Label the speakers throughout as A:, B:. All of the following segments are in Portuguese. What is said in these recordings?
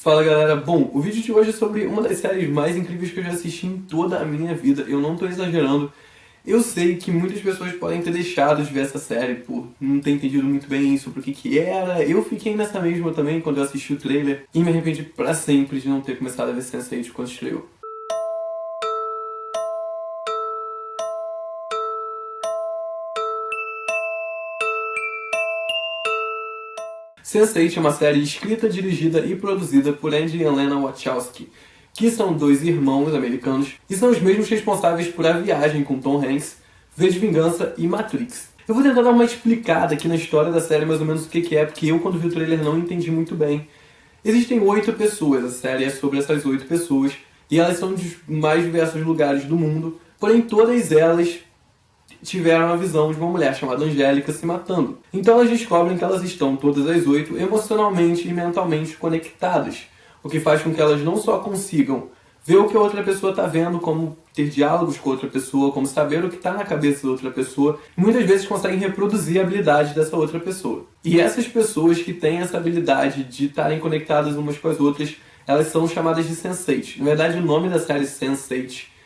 A: Fala galera, bom, o vídeo de hoje é sobre uma das séries mais incríveis que eu já assisti em toda a minha vida, eu não tô exagerando. Eu sei que muitas pessoas podem ter deixado de ver essa série por não ter entendido muito bem sobre o que era. Eu fiquei nessa mesma também quando eu assisti o trailer e me arrependi pra sempre de não ter começado a ver Sense8 quando estreou. Sense8 é uma série escrita, dirigida e produzida por Andy e Lana Wachowski, que são dois irmãos americanos e são os mesmos responsáveis por A Viagem com Tom Hanks, V de Vingança e Matrix. Eu vou tentar dar uma explicada aqui na história da série mais ou menos o que é, porque eu quando vi o trailer não entendi muito bem. Existem 8 pessoas, a série é sobre essas 8 pessoas, e elas são dos mais diversos lugares do mundo, porém todas elas tiveram a visão de uma mulher chamada Angélica se matando. Então elas descobrem que elas estão, todas as 8, emocionalmente e mentalmente conectadas, o que faz com que elas não só consigam ver o que a outra pessoa está vendo, como ter diálogos com outra pessoa, como saber o que está na cabeça da outra pessoa, e muitas vezes conseguem reproduzir a habilidade dessa outra pessoa. E essas pessoas que têm essa habilidade de estarem conectadas umas com as outras, elas são chamadas de Sense8. Na verdade, o nome da série Sense8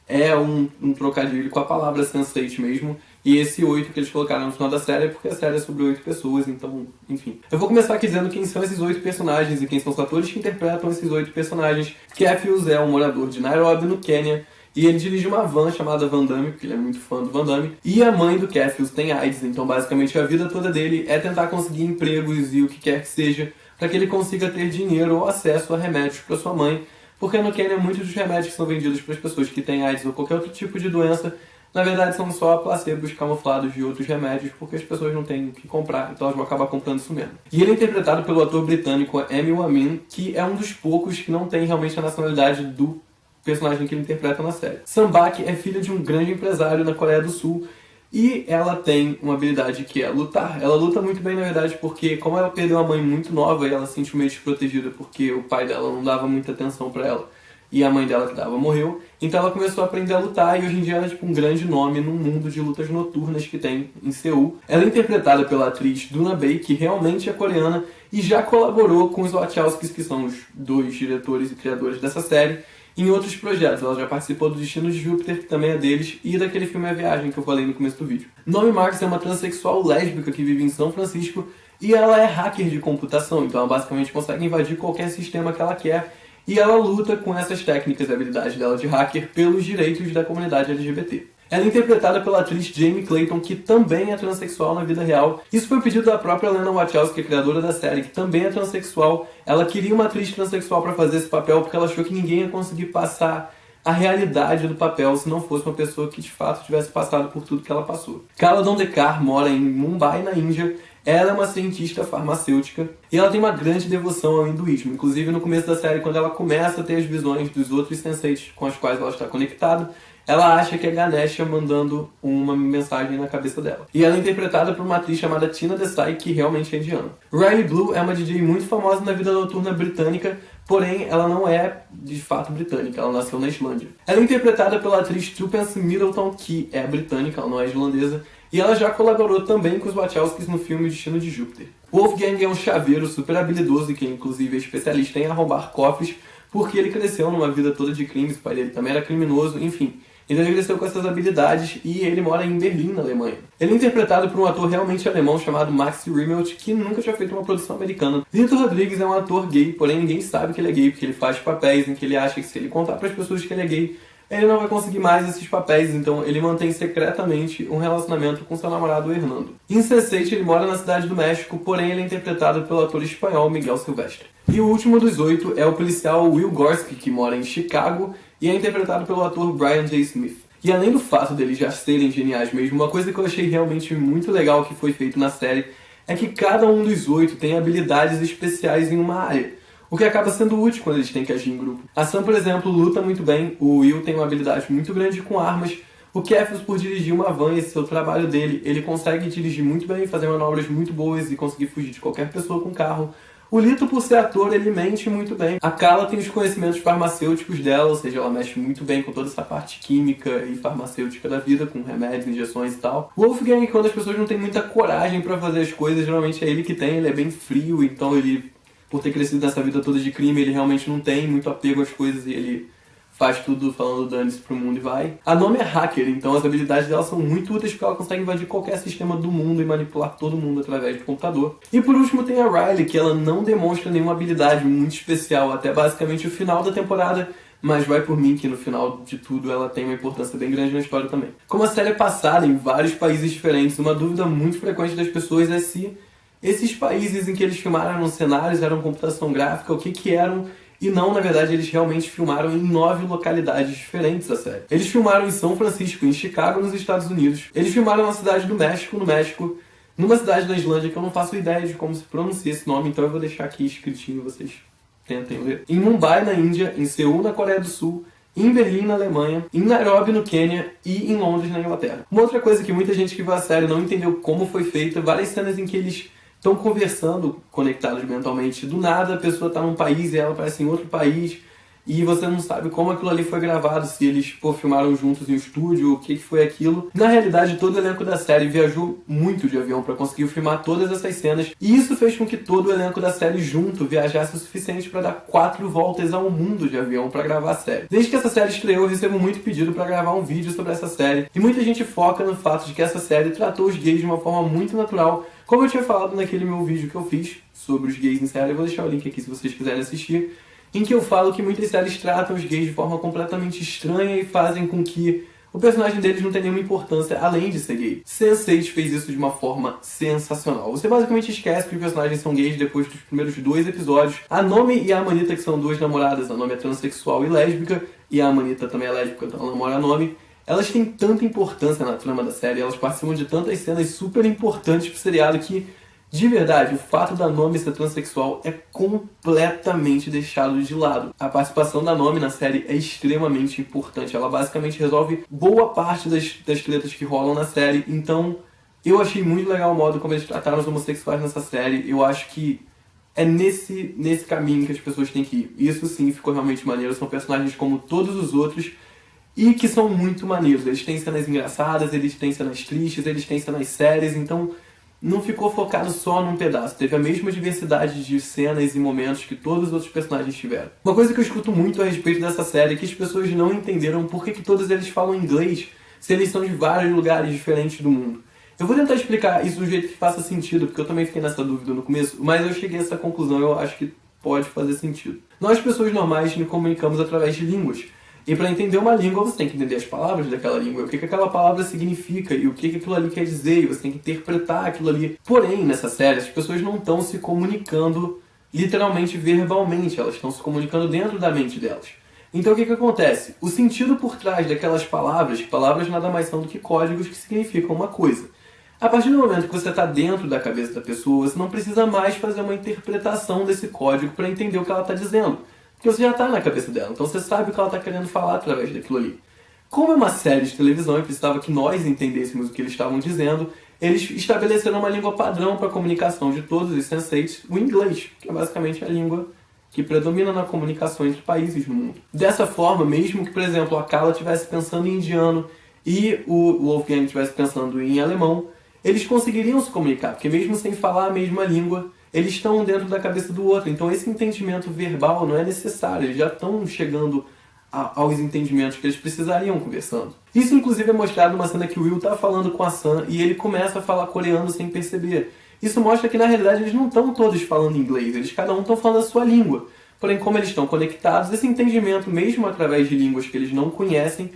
A: é um trocadilho com a palavra Sense8 mesmo, e esse 8 que eles colocaram no final da série é porque a série é sobre 8 pessoas, então, enfim. Eu vou começar aqui dizendo quem são esses 8 personagens e quem são os atores que interpretam esses 8 personagens. Kefius é um morador de Nairobi, no Quênia, e ele dirige uma van chamada Van Damme, porque ele é muito fã do Van Damme, e a mãe do Kefius tem AIDS, então basicamente a vida toda dele é tentar conseguir empregos e o que quer que seja, para que ele consiga ter dinheiro ou acesso a remédios para sua mãe, porque no Quênia muitos dos remédios que são vendidos para as pessoas que têm AIDS ou qualquer outro tipo de doença, na verdade são só placebos camuflados de outros remédios, porque as pessoas não têm o que comprar, então elas vão acabar comprando isso mesmo. E ele é interpretado pelo ator britânico Emil Amin, que é um dos poucos que não tem realmente a nacionalidade do personagem que ele interpreta na série. Sam-Bak é filha de um grande empresário na Coreia do Sul, e ela tem uma habilidade que é lutar. Ela luta muito bem, na verdade, porque como ela perdeu a mãe muito nova e ela se sentiu meio desprotegida porque o pai dela não dava muita atenção pra ela e a mãe dela que dava morreu, então ela começou a aprender a lutar e hoje em dia ela é tipo um grande nome no mundo de lutas noturnas que tem em Seul. Ela é interpretada pela atriz Doona Bae, que realmente é coreana e já colaborou com os Wachowskis, que são os dois diretores e criadores dessa série, em outros projetos. Ela já participou do Destino de Júpiter, que também é deles, e daquele filme A Viagem, que eu falei no começo do vídeo. Naomi Marks é uma transexual lésbica que vive em São Francisco, e ela é hacker de computação, então ela basicamente consegue invadir qualquer sistema que ela quer, e ela luta com essas técnicas e habilidades dela de hacker pelos direitos da comunidade LGBT. Ela é interpretada pela atriz Jamie Clayton, que também é transexual na vida real. Isso foi um pedido da própria Lana Wachowski, a criadora da série, que também é transexual. Ela queria uma atriz transexual para fazer esse papel porque ela achou que ninguém ia conseguir passar a realidade do papel se não fosse uma pessoa que de fato tivesse passado por tudo que ela passou. Kala Dondekar mora em Mumbai, na Índia. Ela é uma cientista farmacêutica e ela tem uma grande devoção ao hinduísmo. Inclusive, no começo da série, quando ela começa a ter as visões dos outros Sense8 com as quais ela está conectada, ela acha que é Ganesha mandando uma mensagem na cabeça dela. E ela é interpretada por uma atriz chamada Tina Desai, que realmente é indiana. Riley Blue é uma DJ muito famosa na vida noturna britânica, porém ela não é de fato britânica, ela nasceu na Islândia. Ela é interpretada pela atriz Tuppence Middleton, que é britânica, ela não é islandesa, e ela já colaborou também com os Wachowskis no filme Destino de Júpiter. Wolfgang é um chaveiro super habilidoso e que inclusive é especialista em arrombar cofres, porque ele cresceu numa vida toda de crimes, o pai dele também era criminoso, enfim. Então ele cresceu com essas habilidades e ele mora em Berlim, na Alemanha. Ele é interpretado por um ator realmente alemão chamado Max Riemelt, que nunca tinha feito uma produção americana. Vitor Rodrigues é um ator gay, porém ninguém sabe que ele é gay, porque ele faz papéis em que ele acha que se ele contar para as pessoas que ele é gay, ele não vai conseguir mais esses papéis, então ele mantém secretamente um relacionamento com seu namorado Hernando. Em Sense8 ele mora na cidade do México, porém ele é interpretado pelo ator espanhol Miguel Silvestre. E o último dos 8 é o policial Will Gorski, que mora em Chicago, e é interpretado pelo ator Brian J. Smith. E além do fato deles já serem geniais mesmo, uma coisa que eu achei realmente muito legal que foi feito na série é que cada um dos 8 tem habilidades especiais em uma área, o que acaba sendo útil quando eles têm que agir em grupo. A Sam, por exemplo, luta muito bem, o Will tem uma habilidade muito grande com armas, o Kefius, por dirigir uma van e esse é o trabalho dele, ele consegue dirigir muito bem, fazer manobras muito boas e conseguir fugir de qualquer pessoa com carro. O Lito, por ser ator, ele mente muito bem. A Kala tem os conhecimentos farmacêuticos dela, ou seja, ela mexe muito bem com toda essa parte química e farmacêutica da vida, com remédios, injeções e tal. O Wolfgang, quando as pessoas não têm muita coragem pra fazer as coisas, geralmente é ele que tem, ele é bem frio, então ele por ter crescido nessa vida toda de crime, ele realmente não tem muito apego às coisas e ele faz tudo falando dane-se pro mundo e vai. A Nomi é hacker, então as habilidades dela são muito úteis porque ela consegue invadir qualquer sistema do mundo e manipular todo mundo através do computador. E por último tem a Riley, que ela não demonstra nenhuma habilidade muito especial até basicamente o final da temporada, mas vai por mim que no final de tudo ela tem uma importância bem grande na história também. Como a série é passada em vários países diferentes, uma dúvida muito frequente das pessoas é se esses países em que eles filmaram eram cenários, eram computação gráfica, o que eram. E não, na verdade, eles realmente filmaram em 9 localidades diferentes a série. Eles filmaram em São Francisco, em Chicago, nos Estados Unidos. Eles filmaram na cidade do México, no México. Numa cidade da Islândia que eu não faço ideia de como se pronuncia esse nome, então eu vou deixar aqui escritinho, vocês tentem ler. Em Mumbai, na Índia, em Seul, na Coreia do Sul, em Berlim, na Alemanha, em Nairobi, no Quênia e em Londres, na Inglaterra. Uma outra coisa que muita gente que viu a série não entendeu como foi feita, várias cenas em que eles estão conversando, conectados mentalmente. Do nada, a pessoa está num país e ela aparece em outro país e você não sabe como aquilo ali foi gravado, se eles filmaram juntos em um estúdio, o que foi aquilo. Na realidade, todo o elenco da série viajou muito de avião para conseguir filmar todas essas cenas e isso fez com que todo o elenco da série junto viajasse o suficiente para dar 4 voltas ao mundo de avião para gravar a série. Desde que essa série estreou, eu recebo muito pedido para gravar um vídeo sobre essa série e muita gente foca no fato de que essa série tratou os gays de uma forma muito natural, como eu tinha falado naquele meu vídeo que eu fiz sobre os gays em série. Eu vou deixar o link aqui se vocês quiserem assistir, em que eu falo que muitas séries tratam os gays de forma completamente estranha e fazem com que o personagem deles não tenha nenhuma importância além de ser gay. Sense8 fez isso de uma forma sensacional. Você basicamente esquece que os personagens são gays depois dos primeiros 2 episódios. A Nomi e a Amanita, que são 2 namoradas, a Nomi é transexual e lésbica, e a Amanita também é lésbica, então ela namora a Nomi. Elas têm tanta importância na trama da série, elas participam de tantas cenas super importantes pro seriado que, de verdade, o fato da Nomi ser transexual é completamente deixado de lado. A participação da Nomi na série é extremamente importante. Ela basicamente resolve boa parte das tretas que rolam na série. Então, eu achei muito legal o modo como eles trataram os homossexuais nessa série. Eu acho que é nesse caminho que as pessoas têm que ir. Isso sim ficou realmente maneiro. São personagens como todos os outros e que são muito maneiros. Eles têm cenas engraçadas, eles têm cenas tristes, eles têm cenas sérias, então não ficou focado só num pedaço. Teve a mesma diversidade de cenas e momentos que todos os outros personagens tiveram. Uma coisa que eu escuto muito a respeito dessa série é que as pessoas não entenderam por que todos eles falam inglês se eles são de vários lugares diferentes do mundo. Eu vou tentar explicar isso do jeito que faça sentido, porque eu também fiquei nessa dúvida no começo, mas eu cheguei a essa conclusão, eu acho que pode fazer sentido. Nós, pessoas normais, nos comunicamos através de línguas. E para entender uma língua, você tem que entender as palavras daquela língua, o que aquela palavra significa e o que aquilo ali quer dizer, e você tem que interpretar aquilo ali. Porém, nessa série, as pessoas não estão se comunicando literalmente, verbalmente, elas estão se comunicando dentro da mente delas. Então o que acontece? O sentido por trás daquelas palavras nada mais são do que códigos que significam uma coisa. A partir do momento que você está dentro da cabeça da pessoa, você não precisa mais fazer uma interpretação desse código para entender o que ela está dizendo. Porque você já está na cabeça dela, então você sabe o que ela está querendo falar através daquilo ali. Como é uma série de televisão e precisava que nós entendêssemos o que eles estavam dizendo, eles estabeleceram uma língua padrão para a comunicação de todos os Sense8, o inglês, que é basicamente a língua que predomina na comunicação entre países no mundo. Dessa forma, mesmo que, por exemplo, a Carla estivesse pensando em indiano e o Wolfgang estivesse pensando em alemão, eles conseguiriam se comunicar, porque mesmo sem falar a mesma língua, eles estão dentro da cabeça do outro. Então esse entendimento verbal não é necessário, eles já estão chegando aos entendimentos que eles precisariam conversando. Isso inclusive é mostrado numa cena que o Will está falando com a Sam e ele começa a falar coreano sem perceber. Isso mostra que na realidade eles não estão todos falando inglês, eles cada um estão falando a sua língua. Porém, como eles estão conectados, esse entendimento, mesmo através de línguas que eles não conhecem,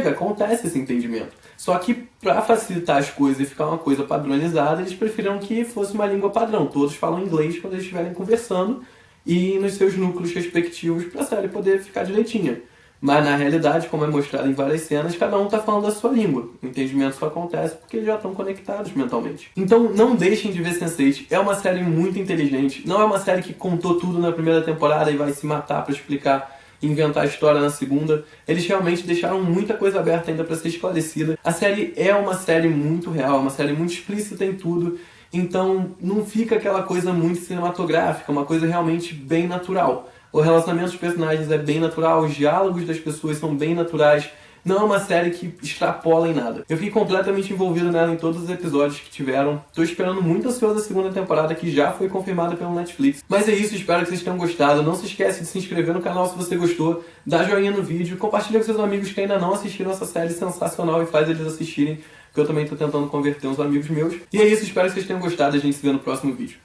A: acontece esse entendimento. Só que para facilitar as coisas e ficar uma coisa padronizada, eles preferiram que fosse uma língua padrão. Todos falam inglês quando eles estiverem conversando e nos seus núcleos respectivos para a série poder ficar direitinha. Mas na realidade, como é mostrado em várias cenas, cada um está falando a sua língua. O entendimento só acontece porque eles já estão conectados mentalmente. Então não deixem de ver Sense8. É uma série muito inteligente. Não é uma série que contou tudo na primeira temporada e vai se matar para explicar, inventar a história na segunda. Eles realmente deixaram muita coisa aberta ainda para ser esclarecida. A série é uma série muito real, é uma série muito explícita em tudo. Então não fica aquela coisa muito cinematográfica, uma coisa realmente bem natural. O relacionamento dos personagens é bem natural, os diálogos das pessoas são bem naturais. não é uma série que extrapola em nada. Eu fiquei completamente envolvido nela em todos os episódios que tiveram. Tô esperando muito ansioso a segunda temporada, que já foi confirmada pelo Netflix. Mas é isso, espero que vocês tenham gostado. Não se esquece de se inscrever no canal se você gostou, dá joinha no vídeo, compartilha com seus amigos que ainda não assistiram essa série sensacional e faz eles assistirem, que eu também tô tentando converter uns amigos meus. E é isso, espero que vocês tenham gostado, a gente se vê no próximo vídeo.